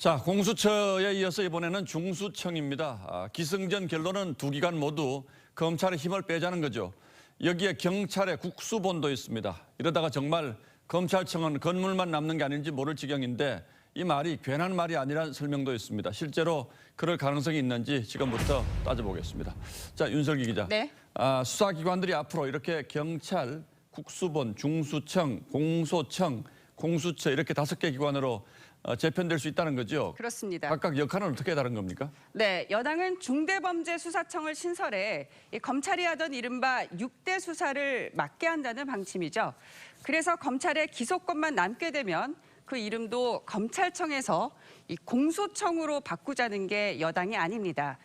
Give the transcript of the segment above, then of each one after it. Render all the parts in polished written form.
자, 공수처에 이어서 이번에는 중수청입니다. 기승전 결론은 두 기관 모두 검찰의 힘을 빼자는 거죠. 여기에 경찰의 국수본도 있습니다. 이러다가 정말 검찰청은 건물만 남는 게 아닌지 모를 지경인데 이 말이 괜한 말이 아니란 설명도 있습니다. 실제로 그럴 가능성이 있는지 지금부터 따져보겠습니다. 자, 윤설기 기자. 네. 수사기관들이 앞으로 이렇게 경찰, 국수본, 중수청, 공소청, 공수처 이렇게 5개 기관으로 재편될 수 있다는 거죠. 그렇습니다. 각각 역할은 어떻게 다른 겁니까? 네, 여당은 중대범죄수사청을 신설해 검찰이 하던 이른바 6대 수사를 맡게 한다는 방침이죠. 그래서 검찰의 기소권만 남게 되면 그 이름도 검찰청에서 공소청으로 바꾸자는 게 여당이 아닙니다.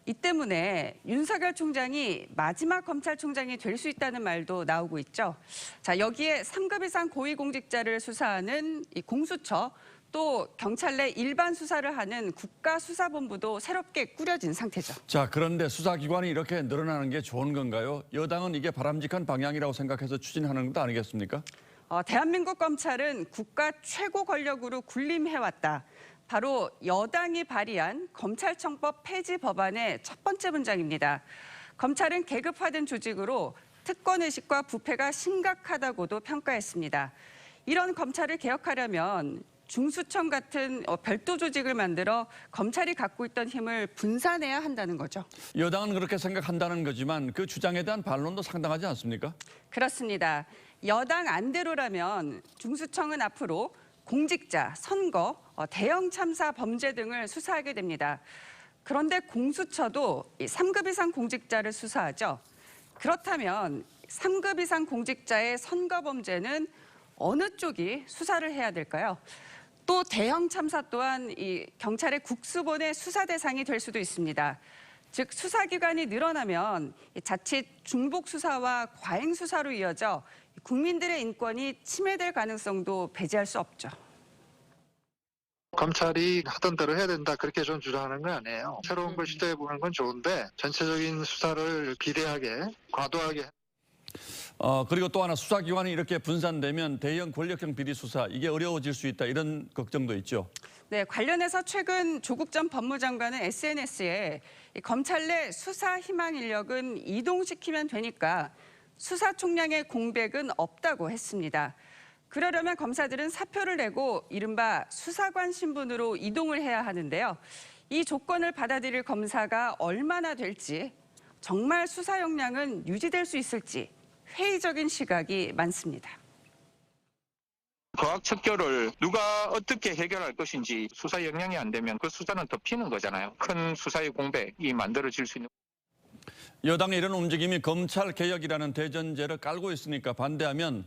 이 때문에 윤석열 총장이 마지막 검찰총장이 될 수 있다는 말도 나오고 있죠. 자, 여기에 3급 이상 고위공직자를 수사하는 이 공수처, 또 경찰 내 일반 수사를 하는 국가수사본부도 새롭게 꾸려진 상태죠. 자, 그런데 수사기관이 이렇게 늘어나는 게 좋은 건가요? 여당은 이게 바람직한 방향이라고 생각해서 추진하는 것도 아니겠습니까? 대한민국 검찰은 국가 최고 권력으로 군림해왔다. 바로 여당이 발의한 검찰청법 폐지 법안의 첫 번째 문장입니다. 검찰은 계급화된 조직으로 특권의식과 부패가 심각하다고도 평가했습니다. 이런 검찰을 개혁하려면 중수청 같은 별도 조직을 만들어 검찰이 갖고 있던 힘을 분산해야 한다는 거죠. 여당은 그렇게 생각한다는 거지만 그 주장에 대한 반론도 상당하지 않습니까? 그렇습니다. 여당 안대로라면 중수청은 앞으로 공직자, 선거, 대형 참사 범죄 등을 수사하게 됩니다. 그런데 공수처도 3급 이상 공직자를 수사하죠. 그렇다면 3급 이상 공직자의 선거 범죄는 어느 쪽이 수사를 해야 될까요? 또 대형 참사 또한 이 경찰의 국수본의 수사 대상이 될 수도 있습니다. 즉 수사기관이 늘어나면 자칫 중복 수사와 과잉 수사로 이어져 국민들의 인권이 침해될 가능성도 배제할 수 없죠. 검찰이 하던 대로 해야 된다 그렇게 좀 주장하는 건 아니에요. 새로운 걸 시도해 보는 건 좋은데 전체적인 수사를 비대하게 과도하게 그리고 또 하나 수사기관이 이렇게 분산되면 대형 권력형 비리 수사 이게 어려워질 수 있다 이런 걱정도 있죠. 네, 관련해서 최근 조국 전 법무장관은 SNS에 검찰 내 수사 희망 인력은 이동시키면 되니까 수사 총량의 공백은 없다고 했습니다. 그러려면 검사들은 사표를 내고 이른바 수사관 신분으로 이동을 해야 하는데요. 이 조건을 받아들일 검사가 얼마나 될지, 정말 수사 역량은 유지될 수 있을지 회의적인 시각이 많습니다. 과학 척결을 누가 어떻게 해결할 것인지 수사 역량이 안 되면 그 수사는 덮이는 거잖아요. 큰 수사의 공백이 만들어질 수 있는. 여당의 이런 움직임이 검찰개혁이라는 대전제를 깔고 있으니까 반대하면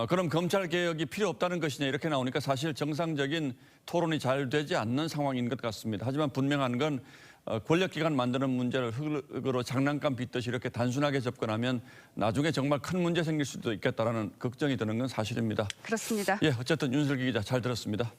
그럼 검찰개혁이 필요 없다는 것이냐 이렇게 나오니까 사실 정상적인 토론이 잘 되지 않는 상황인 것 같습니다. 하지만 분명한 건 권력기관 만드는 문제를 흙으로 장난감 빚듯이 이렇게 단순하게 접근하면 나중에 정말 큰 문제 생길 수도 있겠다라는 걱정이 드는 건 사실입니다. 그렇습니다. 예, 어쨌든 윤슬기 기자 잘 들었습니다.